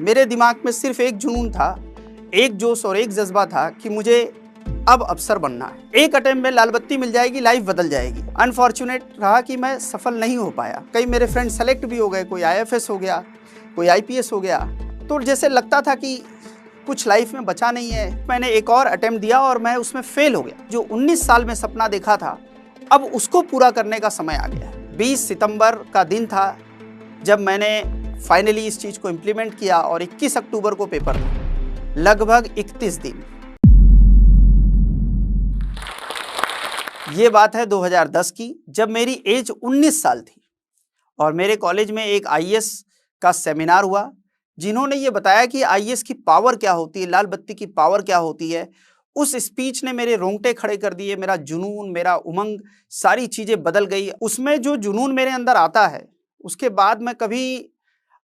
मेरे दिमाग में सिर्फ एक जुनून था, एक जोश और एक जज्बा था कि मुझे अब अफसर बनना है। एक अटेम्प्ट में लाल बत्ती मिल जाएगी, लाइफ बदल जाएगी। अनफॉर्चुनेट रहा कि मैं सफल नहीं हो पाया। कई मेरे फ्रेंड सेलेक्ट भी हो गए, कोई आईएफएस हो गया, कोई आईपीएस हो गया। तो जैसे लगता था कि कुछ लाइफ में बचा नहीं है। मैंने एक और अटेम्प्ट दिया और मैं उसमें फेल हो गया। जो 19 साल में सपना देखा था, अब उसको पूरा करने का समय आ गया। 20 सितंबर का दिन था जब मैंने फाइनली इस चीज़ को इम्प्लीमेंट किया और 21 अक्टूबर को पेपर था। लगभग 31 दिन। ये बात है 2010 की, जब मेरी एज 19 साल थी और मेरे कॉलेज में एक आईएएस का सेमिनार हुआ, जिन्होंने ये बताया कि आईएएस की पावर क्या होती है, लाल बत्ती की पावर क्या होती है। उस स्पीच ने मेरे रोंगटे खड़े कर दिए। मेरा जुनून, मेरा उमंग, सारी चीज़ें बदल गई। उसमें जो जुनून मेरे अंदर आता है, उसके बाद मैं कभी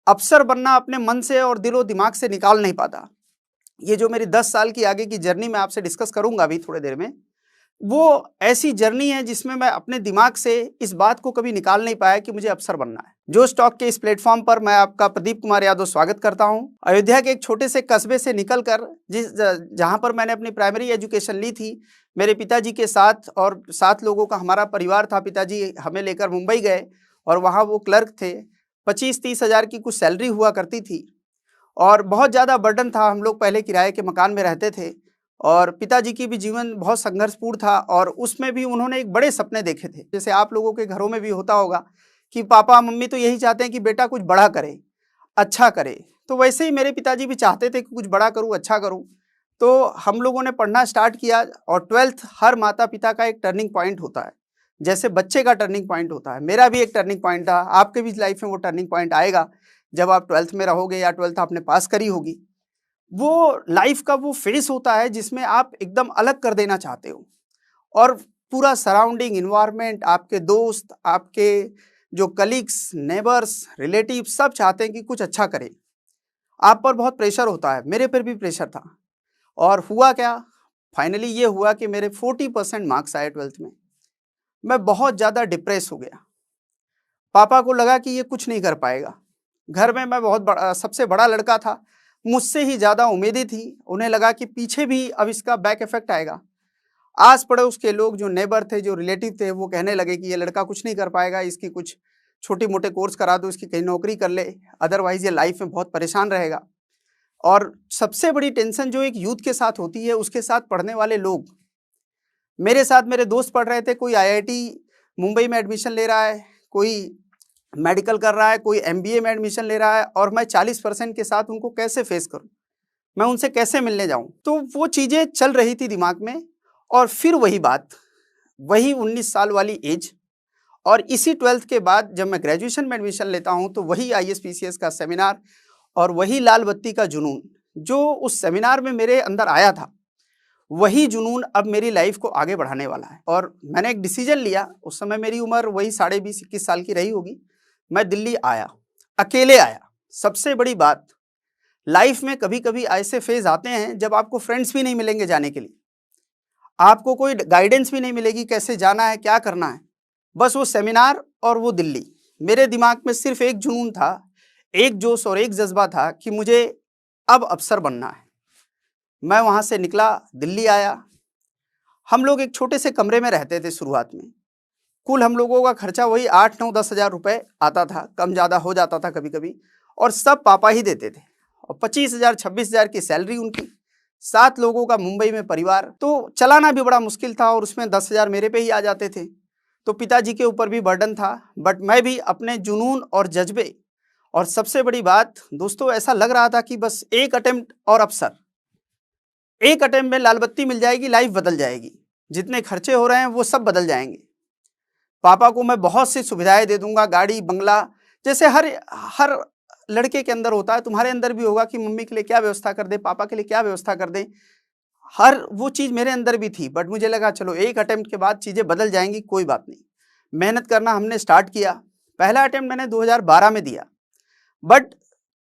अफसर बनना अपने मन से और दिलो दिमाग से निकाल नहीं पाता। ये जो मेरी 10 साल की आगे की जर्नी मैं आपसे डिस्कस करूंगा अभी थोड़ी देर में, वो ऐसी जर्नी है जिसमें मैं अपने दिमाग से इस बात को कभी निकाल नहीं पाया कि मुझे अफसर बनना है। जो स्टॉक के इस प्लेटफॉर्म पर मैं आपका प्रदीप कुमार यादव स्वागत करता हूं। अयोध्या के एक छोटे से कस्बे से निकलकर जहां पर मैंने अपनी प्राइमरी एजुकेशन ली थी, मेरे पिताजी के साथ और 7 लोगों का हमारा परिवार था। पिताजी हमें लेकर मुंबई गए और वहाँ वो क्लर्क थे। 25-30 हज़ार की कुछ सैलरी हुआ करती थी और बहुत ज़्यादा बर्डन था। हम लोग पहले किराए के मकान में रहते थे और पिताजी की भी जीवन बहुत संघर्षपूर्ण था और उसमें भी उन्होंने एक बड़े सपने देखे थे। जैसे आप लोगों के घरों में भी होता होगा कि पापा मम्मी तो यही चाहते हैं कि बेटा कुछ बड़ा करे, अच्छा करे। तो वैसे ही मेरे पिताजी भी चाहते थे कि कुछ बड़ा करूँ, अच्छा करूँ। तो हम लोगों ने पढ़ना स्टार्ट किया और 12th हर माता पिता का एक टर्निंग पॉइंट होता है। जैसे बच्चे का टर्निंग पॉइंट होता है, मेरा भी एक टर्निंग पॉइंट था। आपके भी लाइफ में वो टर्निंग पॉइंट आएगा जब आप 12th में रहोगे या 12th आपने पास करी होगी। वो लाइफ का वो फेस होता है जिसमें आप एकदम अलग कर देना चाहते हो और पूरा सराउंडिंग इन्वायरमेंट, आपके दोस्त, आपके जो कलीग्स, नेबर्स, रिलेटिव सब चाहते हैं कि कुछ अच्छा करें। आप पर बहुत प्रेशर होता है, मेरे पर भी प्रेशर था। और हुआ क्या, फाइनली ये हुआ कि मेरे 40% मार्क्स आए 12th में। मैं बहुत ज़्यादा डिप्रेस हो गया। पापा को लगा कि ये कुछ नहीं कर पाएगा। घर में मैं सबसे बड़ा लड़का था, मुझसे ही ज़्यादा उम्मीदें थी। उन्हें लगा कि पीछे भी अब इसका बैक इफेक्ट आएगा। आस पड़ोस के लोग, जो नेबर थे, जो रिलेटिव थे, वो कहने लगे कि ये लड़का कुछ नहीं कर पाएगा, इसकी कुछ छोटे मोटे कोर्स करा दो, इसकी कहीं नौकरी कर ले, अदरवाइज ये लाइफ में बहुत परेशान रहेगा। और सबसे बड़ी टेंशन जो एक यूथ के साथ होती है, उसके साथ पढ़ने वाले लोग। मेरे साथ मेरे दोस्त पढ़ रहे थे, कोई आईआईटी मुंबई में एडमिशन ले रहा है, कोई मेडिकल कर रहा है, कोई एमबीए में एडमिशन ले रहा है और मैं 40% के साथ उनको कैसे फेस करूं, मैं उनसे कैसे मिलने जाऊं। तो वो चीज़ें चल रही थी दिमाग में। और फिर वही बात, वही 19 साल वाली एज और इसी 12th के बाद जब मैं ग्रेजुएशन में एडमिशन लेता हूं तो वही आईएएस-पीसीएस का सेमिनार और वही लाल बत्ती का जुनून जो उस सेमिनार में मेरे अंदर आया था, वही जुनून अब मेरी लाइफ को आगे बढ़ाने वाला है। और मैंने एक डिसीजन लिया। उस समय मेरी उम्र वही 20.5-21 साल की रही होगी। मैं दिल्ली आया, अकेले आया। सबसे बड़ी बात, लाइफ में कभी कभी ऐसे फेज आते हैं जब आपको फ्रेंड्स भी नहीं मिलेंगे जाने के लिए, आपको कोई गाइडेंस भी नहीं मिलेगी कैसे जाना है, क्या करना है। बस वो सेमिनार और वो दिल्ली। मेरे दिमाग में सिर्फ एक जुनून था, एक जोश और एक जज्बा था कि मुझे अब अफसर बनना है। मैं वहाँ से निकला, दिल्ली आया। हम लोग एक छोटे से कमरे में रहते थे शुरुआत में। कुल हम लोगों का खर्चा वही 8-9-10 हज़ार रुपये आता था, कम ज़्यादा हो जाता था कभी कभी, और सब पापा ही देते थे। और 25,000-26,000 की सैलरी उनकी, 7 लोगों का मुंबई में परिवार, तो चलाना भी बड़ा मुश्किल था और उसमें 10,000 मेरे पे ही आ जाते थे। तो पिताजी के ऊपर भी बर्डन था, बट मैं भी अपने जुनून और जज्बे, और सबसे बड़ी बात दोस्तों, ऐसा लग रहा था कि बस एक अटेम्प्ट और अफसर, एक अटेम्प्ट में लाल बत्ती मिल जाएगी, लाइफ बदल जाएगी, जितने खर्चे हो रहे हैं वो सब बदल जाएंगे। पापा को मैं बहुत सी सुविधाएं दे दूंगा, गाड़ी बंगला, जैसे हर लड़के के अंदर होता है, तुम्हारे अंदर भी होगा कि मम्मी के लिए क्या व्यवस्था कर दे, पापा के लिए क्या व्यवस्था कर दे। हर वो चीज़ मेरे अंदर भी थी, बट मुझे लगा चलो एक अटेम्प्ट के बाद चीज़ें बदल जाएंगी, कोई बात नहीं। मेहनत करना हमने स्टार्ट किया। पहला अटेम्प्ट मैंने 2012 में दिया, बट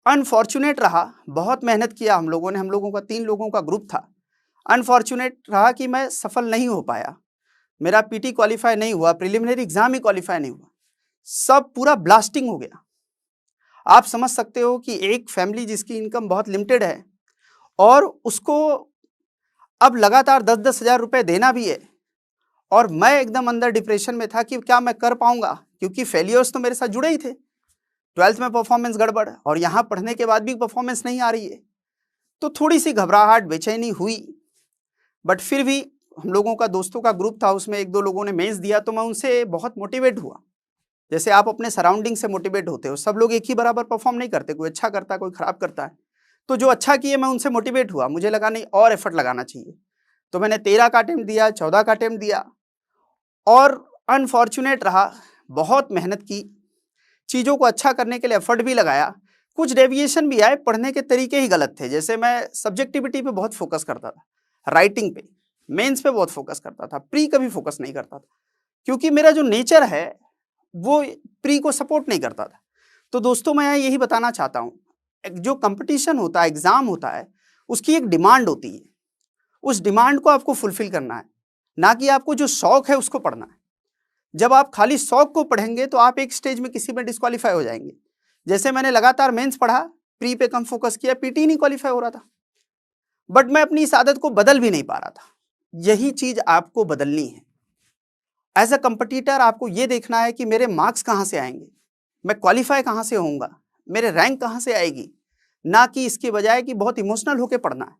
अनफॉर्चुनेट रहा। बहुत मेहनत किया हम लोगों ने, हम लोगों का 3 लोगों का ग्रुप था। अनफॉर्चुनेट रहा कि मैं सफल नहीं हो पाया। मेरा पीटी क्वालिफाई नहीं हुआ, प्रिलिमिनरी एग्जाम ही क्वालिफाई नहीं हुआ, सब पूरा ब्लास्टिंग हो गया। आप समझ सकते हो कि एक फैमिली जिसकी इनकम बहुत लिमिटेड है और उसको अब लगातार 10-10 हज़ार रुपए देना भी है, और मैं एकदम अंदर डिप्रेशन में था कि क्या मैं कर पाऊंगा, क्योंकि फेलियर्स तो मेरे साथ जुड़े ही थे। 12th में परफॉर्मेंस गड़बड़ और यहाँ पढ़ने के बाद भी परफॉर्मेंस नहीं आ रही है, तो थोड़ी सी घबराहट बेचैनी हुई। बट फिर भी हम लोगों का दोस्तों का ग्रुप था, उसमें 1-2 लोगों ने मेंस दिया तो मैं उनसे बहुत मोटिवेट हुआ। जैसे आप अपने सराउंडिंग से मोटिवेट होते हो, सब लोग एक ही बराबर परफॉर्म नहीं करते, कोई अच्छा करता है कोई खराब करता है। तो जो अच्छा किए मैं उनसे मोटिवेट हुआ, मुझे लगा नहीं और एफर्ट लगाना चाहिए। तो मैंने 13 का अटेम्प्ट दिया, 14 का अटेम्प्ट दिया और अनफॉर्चुनेट रहा। बहुत मेहनत की, चीज़ों को अच्छा करने के लिए एफर्ट भी लगाया, कुछ डेविएशन भी आए, पढ़ने के तरीके ही गलत थे। जैसे मैं सब्जेक्टिविटी पे बहुत फोकस करता था, राइटिंग पे, मेंस पे बहुत फोकस करता था, प्री कभी फोकस नहीं करता था, क्योंकि मेरा जो नेचर है वो प्री को सपोर्ट नहीं करता था। तो दोस्तों मैं यहाँ यही बताना चाहता हूँ, जो कंपटीशन होता है, एग्जाम होता है, उसकी एक डिमांड होती है, उस डिमांड को आपको फुलफिल करना है, ना कि आपको जो शौक है उसको पढ़ना है। जब आप खाली शौक को पढ़ेंगे तो आप एक स्टेज में किसी में डिस्क्वालीफाई हो जाएंगे। जैसे मैंने लगातार मेंस पढ़ा, प्री पे कम फोकस किया, पीटी नहीं क्वालिफाई हो रहा था, बट मैं अपनी इस आदत को बदल भी नहीं पा रहा था। यही चीज आपको बदलनी है। एज अ कंपटीटर आपको ये देखना है कि मेरे मार्क्स कहाँ से आएंगे, मैं क्वालिफाई कहाँ से होऊंगा, मेरे रैंक कहाँ से आएगी, ना कि इसके बजाय कि बहुत इमोशनल होकर पढ़ना है।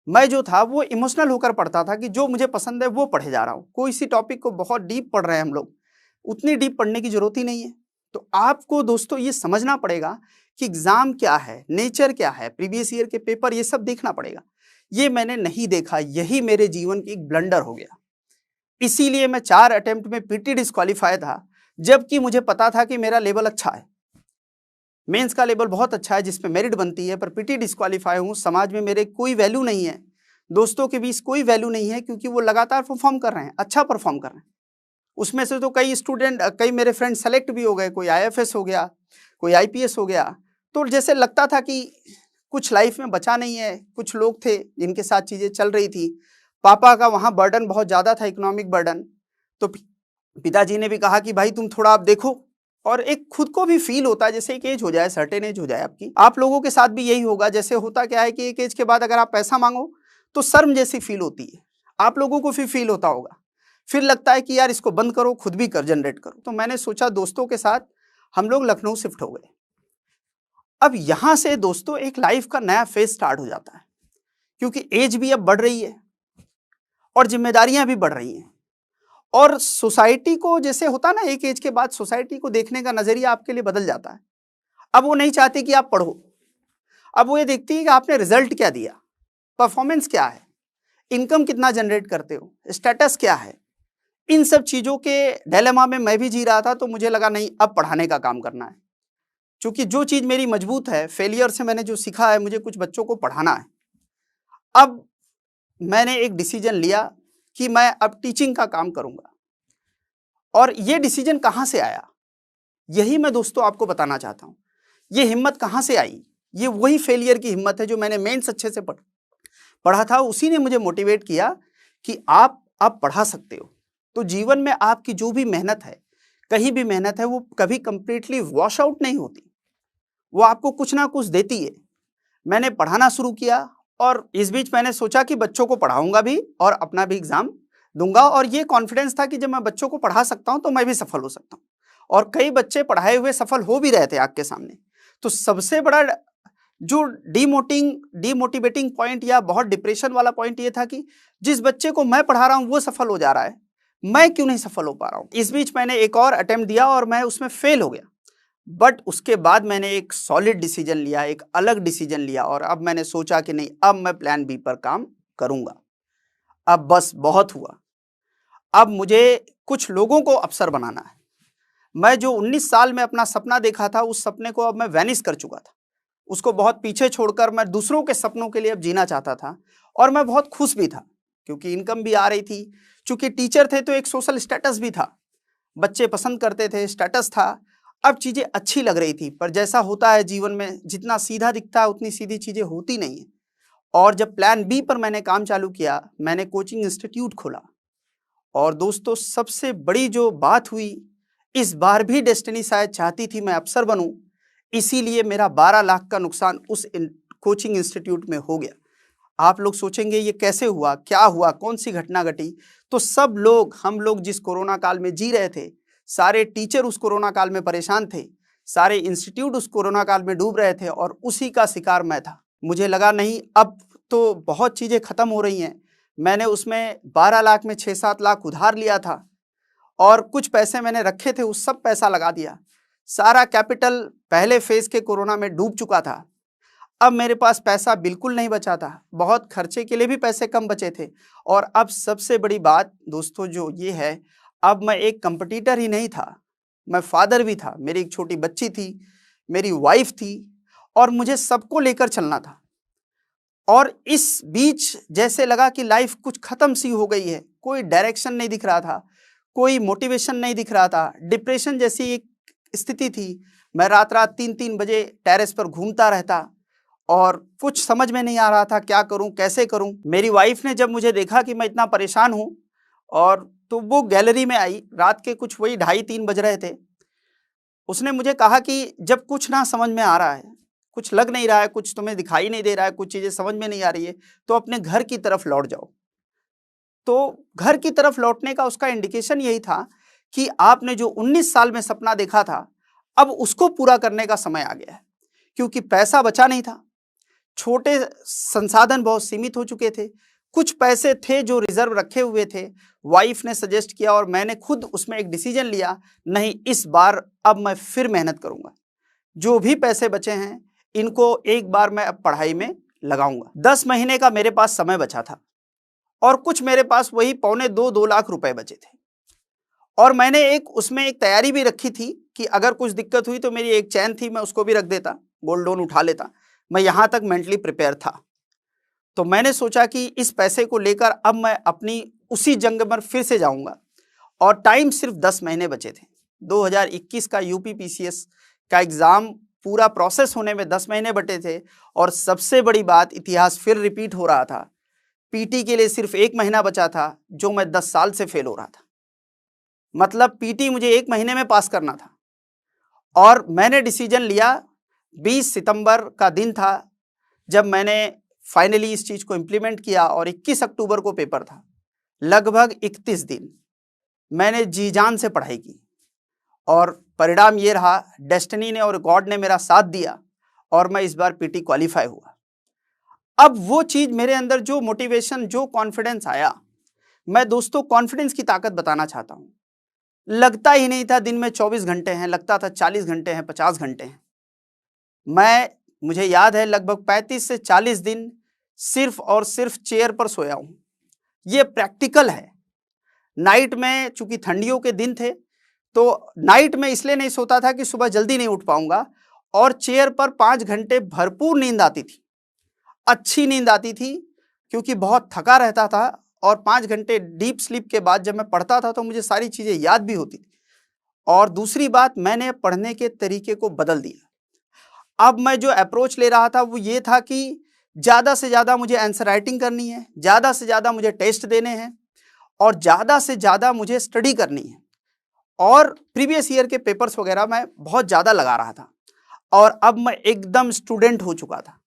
मैं जो था वो इमोशनल होकर पढ़ता था कि जो मुझे पसंद है वो पढ़े जा रहा हूँ। कोई सी टॉपिक को बहुत डीप पढ़ रहे हैं हम लोग, उतनी डीप पढ़ने की जरूरत ही नहीं है। तो आपको दोस्तों ये समझना पड़ेगा कि एग्जाम क्या है, नेचर क्या है, प्रीवियस ईयर के पेपर, ये सब देखना पड़ेगा। ये मैंने नहीं देखा, यही मेरे जीवन की एक ब्लंडर हो गया। इसीलिए मैं 4 अटेम्प्ट में पीटी डिस्क्वालीफाई था, जबकि मुझे पता था कि मेरा लेवल अच्छा है, मेंस का लेवल बहुत अच्छा है जिसमें मेरिट बनती है, पर पीटी डिस्क्वालीफाई हूँ। समाज में मेरे कोई वैल्यू नहीं है, दोस्तों के बीच कोई वैल्यू नहीं है, क्योंकि वो लगातार परफॉर्म कर रहे हैं, अच्छा परफॉर्म कर रहे हैं। उसमें से तो कई स्टूडेंट, कई मेरे फ्रेंड सेलेक्ट भी हो गए, कोई आईएफएस हो गया, कोई आईपीएस हो गया। तो जैसे लगता था कि कुछ लाइफ में बचा नहीं है। कुछ लोग थे जिनके साथ चीज़ें चल रही थी, पापा का वहाँ बर्डन बहुत ज़्यादा था, इकोनॉमिक बर्डन। तो पिताजी ने भी कहा कि भाई तुम थोड़ा आप देखो, और एक खुद को भी फील होता है, जैसे एक एज हो जाए, सर्टेन एज हो जाए आपकी, आप लोगों के साथ भी यही होगा। जैसे होता क्या है कि एक एज के बाद अगर आप पैसा मांगो तो शर्म जैसी फील होती है, आप लोगों को फिर फील होता होगा, फिर लगता है कि यार इसको बंद करो, खुद भी कर जनरेट करो। तो मैंने सोचा दोस्तों के साथ हम लोग लखनऊ शिफ्ट हो गए। अब यहां से दोस्तों एक लाइफ का नया फेज स्टार्ट हो जाता है, क्योंकि एज भी अब बढ़ रही है और जिम्मेदारियां भी बढ़ रही हैं, और सोसाइटी को, जैसे होता ना, एक एज के बाद सोसाइटी को देखने का नजरिया आपके लिए बदल जाता है। अब वो नहीं चाहती कि आप पढ़ो, अब वो ये देखती है कि आपने रिजल्ट क्या दिया, परफॉर्मेंस क्या है, इनकम कितना जनरेट करते हो, स्टेटस क्या है। इन सब चीजों के डिलेमा में मैं भी जी रहा था। तो मुझे लगा नहीं, अब पढ़ाने का काम करना है, क्योंकि जो चीज मेरी मजबूत है, फेलियर से मैंने जो सीखा है, मुझे कुछ बच्चों को पढ़ाना है। अब मैंने एक डिसीजन लिया कि मैं अब टीचिंग का काम करूंगा। और ये डिसीजन कहाँ से आया, यही मैं दोस्तों आपको बताना चाहता हूँ। ये हिम्मत कहाँ से आई, ये वही फेलियर की हिम्मत है जो मैंने मेंस अच्छे से पढ़ा था, उसी ने मुझे मोटिवेट किया कि आप पढ़ा सकते हो। तो जीवन में आपकी जो भी मेहनत है, कहीं भी मेहनत है, वो कभी कंप्लीटली वॉश आउट नहीं होती, वो आपको कुछ ना कुछ देती है। मैंने पढ़ाना शुरू किया, और इस बीच मैंने सोचा कि बच्चों को पढ़ाऊंगा भी और अपना भी एग्जाम दूंगा। और ये कॉन्फिडेंस था कि जब मैं बच्चों को पढ़ा सकता हूं तो मैं भी सफल हो सकता हूं। और कई बच्चे पढ़ाए हुए सफल हो भी रहे थे आग के सामने। तो सबसे बड़ा जो डीमोटिवेटिंग पॉइंट या बहुत डिप्रेशन वाला पॉइंट ये था कि जिस बच्चे को मैं पढ़ा रहा हूं वो सफल हो जा रहा है, मैं क्यों नहीं सफल हो पा रहा हूं। इस बीच मैंने एक और अटेम्प्ट दिया और मैं उसमें फेल हो गया। बट उसके बाद मैंने एक सॉलिड डिसीजन लिया, एक अलग डिसीजन लिया, और अब मैंने सोचा कि नहीं, अब मैं प्लान बी पर काम करूंगा। अब बस बहुत हुआ, अब मुझे कुछ लोगों को अफसर बनाना है। मैं जो 19 साल में अपना सपना देखा था, उस सपने को अब मैं वैनिश कर चुका था, उसको बहुत पीछे छोड़कर मैं दूसरों के सपनों के लिए अब जीना चाहता था। और मैं बहुत खुश भी था, क्योंकि इनकम भी आ रही थी। चूंकि टीचर थे तो एक सोशल स्टेटस भी था, बच्चे पसंद करते थे, स्टेटस था। अब चीज़ें अच्छी लग रही थी, पर जैसा होता है जीवन में, जितना सीधा दिखता है उतनी सीधी चीज़ें होती नहीं है। और जब प्लान बी पर मैंने काम चालू किया, मैंने कोचिंग इंस्टीट्यूट खोला। और दोस्तों सबसे बड़ी जो बात हुई, इस बार भी डेस्टिनी शायद चाहती थी मैं अफसर बनूं, इसीलिए मेरा 12 लाख का नुकसान उस कोचिंग इंस्टीट्यूट में हो गया। आप लोग सोचेंगे ये कैसे हुआ, क्या हुआ, कौन सी घटना घटी? तो सब लोग, हम लोग जिस कोरोना काल में जी रहे थे, सारे टीचर उस कोरोना काल में परेशान थे, सारे इंस्टीट्यूट उस कोरोना काल में डूब रहे थे और उसी का शिकार मैं था। मुझे लगा नहीं, अब तो बहुत चीज़ें खत्म हो रही हैं। मैंने उसमें 12 लाख में 6-7 लाख उधार लिया था और कुछ पैसे मैंने रखे थे, उस सब पैसा लगा दिया। सारा कैपिटल पहले फेज के कोरोना में डूब चुका था। अब मेरे पास पैसा बिल्कुल नहीं बचा था, बहुत खर्चे के लिए भी पैसे कम बचे थे। और अब सबसे बड़ी बात दोस्तों जो ये है, अब मैं एक कंपटीटर ही नहीं था, मैं फादर भी था। मेरी एक छोटी बच्ची थी, मेरी वाइफ थी और मुझे सबको लेकर चलना था। और इस बीच जैसे लगा कि लाइफ कुछ खत्म सी हो गई है, कोई डायरेक्शन नहीं दिख रहा था, कोई मोटिवेशन नहीं दिख रहा था, डिप्रेशन जैसी एक स्थिति थी। मैं रात रात 3-3 बजे टेरेस पर घूमता रहता और कुछ समझ में नहीं आ रहा था क्या करूं, कैसे करूं। मेरी वाइफ ने जब मुझे देखा कि मैं इतना परेशान हूं, और तो वो गैलरी में आई, रात के कुछ वही 2:30-3 बज रहे थे। उसने मुझे कहा कि जब कुछ ना समझ में आ रहा है, कुछ लग नहीं रहा है, कुछ तुम्हें दिखाई नहीं दे रहा है, कुछ चीज़ें समझ में नहीं आ रही है, तो अपने घर की तरफ लौट जाओ। तो घर की तरफ लौटने का उसका इंडिकेशन यही था कि आपने जो 19 साल में सपना देखा था, अब उसको पूरा करने का समय आ गया है। क्योंकि पैसा बचा नहीं था, छोटे संसाधन बहुत सीमित हो चुके थे, कुछ पैसे थे जो रिजर्व रखे हुए थे। वाइफ ने सजेस्ट किया और मैंने खुद उसमें एक डिसीजन लिया, नहीं इस बार अब मैं फिर मेहनत करूंगा, जो भी पैसे बचे हैं इनको एक बार मैं अब पढ़ाई में लगाऊंगा। 10 महीने का मेरे पास समय बचा था और कुछ मेरे पास वही 1.25-2 लाख रुपए बचे थे। और मैंने उसमें एक तैयारी भी रखी थी कि अगर कुछ दिक्कत हुई तो मेरी एक चैन थी, मैं उसको भी रख देता, गोल्ड लोन उठा लेता। मैं यहाँ तक मेंटली प्रिपेयर था। तो मैंने सोचा कि इस पैसे को लेकर अब मैं अपनी उसी जंग में फिर से जाऊंगा। और टाइम सिर्फ 10 महीने बचे थे। 2021 का यूपी पीसीएस का एग्ज़ाम पूरा प्रोसेस होने में 10 महीने बचे थे। और सबसे बड़ी बात, इतिहास फिर रिपीट हो रहा था। पीटी के लिए सिर्फ 1 महीना बचा था, जो मैं 10 साल से फेल हो रहा था। मतलब पीटी मुझे 1 महीने में पास करना था। और मैंने डिसीजन लिया, 20 सितंबर का दिन था जब मैंने फाइनली इस चीज़ को इम्प्लीमेंट किया और 21 अक्टूबर को पेपर था। लगभग 31 दिन मैंने जी जान से पढ़ाई की और परिणाम ये रहा, डेस्टिनी ने और गॉड ने मेरा साथ दिया और मैं इस बार पीटी क्वालिफाई हुआ। अब वो चीज़ मेरे अंदर, जो मोटिवेशन, जो कॉन्फिडेंस आया, मैं दोस्तों कॉन्फिडेंस की ताकत बताना चाहता हूँ। लगता ही नहीं था दिन में 24 घंटे हैं, लगता था 40 घंटे हैं, 50 घंटे हैं। मुझे याद है लगभग 35 से 40 दिन सिर्फ और सिर्फ चेयर पर सोया हूँ। ये प्रैक्टिकल है। नाइट में, चूंकि ठंडियों के दिन थे, तो नाइट में इसलिए नहीं सोता था कि सुबह जल्दी नहीं उठ पाऊंगा, और चेयर पर 5 घंटे भरपूर नींद आती थी, अच्छी नींद आती थी, क्योंकि बहुत थका रहता था। और 5 घंटे डीप स्लीप के बाद जब मैं पढ़ता था तो मुझे सारी चीज़ें याद भी होती थी। और दूसरी बात, मैंने पढ़ने के तरीके को बदल दिया। अब मैं जो अप्रोच ले रहा था वो ये था कि ज़्यादा से ज़्यादा मुझे आंसर राइटिंग करनी है, ज़्यादा से ज़्यादा मुझे टेस्ट देने हैं और ज़्यादा से ज़्यादा मुझे स्टडी करनी है। और प्रीवियस ईयर के पेपर्स वगैरह मैं बहुत ज़्यादा लगा रहा था। और अब मैं एकदम स्टूडेंट हो चुका था,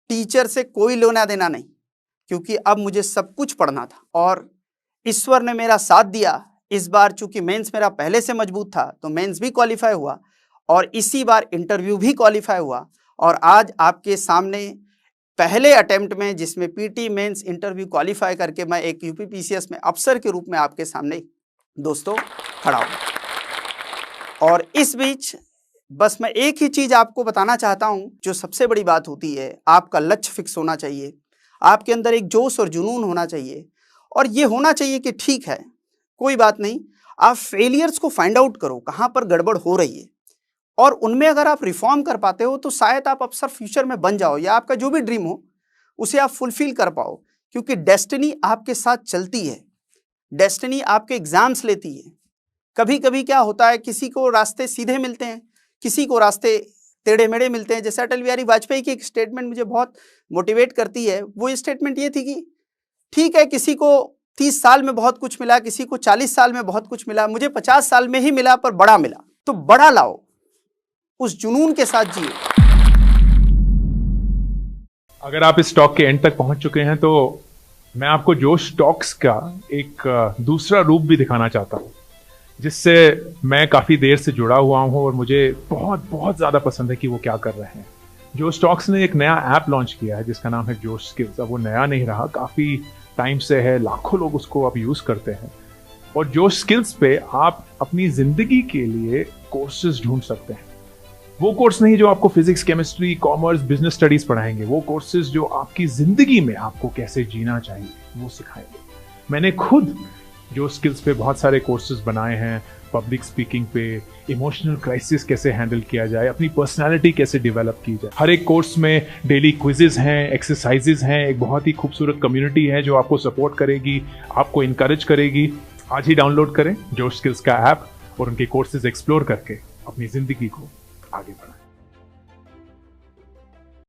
टीचर से कोई लेना देना नहीं, क्योंकि अब मुझे सब कुछ पढ़ना था। और ईश्वर ने मेरा साथ दिया। इस बार चूंकि मेंस मेरा पहले से मजबूत था तो मेंस भी क्वालिफाई हुआ और इसी बार इंटरव्यू भी क्वालिफाई हुआ। और आज आपके सामने पहले अटेम्प्ट में, जिसमें पीटी मेंस इंटरव्यू क्वालिफाई करके मैं एक यूपी पीसीएस में अफसर के रूप में आपके सामने दोस्तों खड़ा हूँ। और इस बीच बस मैं एक ही चीज़ आपको बताना चाहता हूँ, जो सबसे बड़ी बात होती है, आपका लक्ष्य फिक्स होना चाहिए, आपके अंदर एक जोश और जुनून होना चाहिए। और ये होना चाहिए कि ठीक है, कोई बात नहीं, आप फेलियर्स को फाइंड आउट करो, कहाँ पर गड़बड़ हो रही है, और उनमें अगर आप रिफॉर्म कर पाते हो तो शायद आप अफसर फ्यूचर में बन जाओ, या आपका जो भी ड्रीम हो उसे आप फुलफिल कर पाओ। क्योंकि डेस्टिनी आपके साथ चलती है, डेस्टिनी आपके एग्जाम्स लेती है। कभी कभी क्या होता है, किसी को रास्ते सीधे मिलते हैं, किसी को रास्ते टेढ़े मेढ़े मिलते हैं। जैसे अटल बिहारी वाजपेयी की एक स्टेटमेंट मुझे बहुत मोटिवेट करती है। वो स्टेटमेंट ये थी कि ठीक है, किसी को 30 साल में बहुत कुछ मिला, किसी को 40 साल में बहुत कुछ मिला, मुझे 50 साल में ही मिला पर बड़ा मिला। तो बड़ा लाओ, उस जुनून के साथ जिए। अगर आप इस टॉक के एंड तक पहुंच चुके हैं तो मैं आपको जोश टॉक्स का एक दूसरा रूप भी दिखाना चाहता हूं, जिससे मैं काफ़ी देर से जुड़ा हुआ हूं और मुझे बहुत बहुत ज़्यादा पसंद है कि वो क्या कर रहे हैं। जोश टॉक्स ने एक नया ऐप लॉन्च किया है जिसका नाम है जोश स्किल्स। अब वो नया नहीं रहा, काफ़ी टाइम से है, लाखों लोग उसको अब यूज़ करते हैं। और जोश स्किल्स पे आप अपनी ज़िंदगी के लिए कोर्सेज ढूंढ सकते हैं। वो कोर्स नहीं जो आपको physics, chemistry, commerce, business studies पढ़ाएंगे, वो कोर्सेज जो आपकी जिंदगी में आपको कैसे जीना चाहिए वो सिखाएंगे। मैंने खुद जो स्किल्स पे बहुत सारे कोर्सेज बनाए हैं, पब्लिक स्पीकिंग पे, इमोशनल क्राइसिस कैसे हैंडल किया जाए, अपनी पर्सनालिटी कैसे डेवलप की जाए। हर एक कोर्स में डेली क्विजेज हैं, एक्सरसाइजेज हैं, एक बहुत ही खूबसूरत कम्युनिटी है जो आपको सपोर्ट करेगी, आपको इनकरेज करेगी। आज ही डाउनलोड करें जोश स्किल्स का ऐप और उनके कोर्सेज एक्सप्लोर करके अपनी जिंदगी को आगे बढ़ाएं।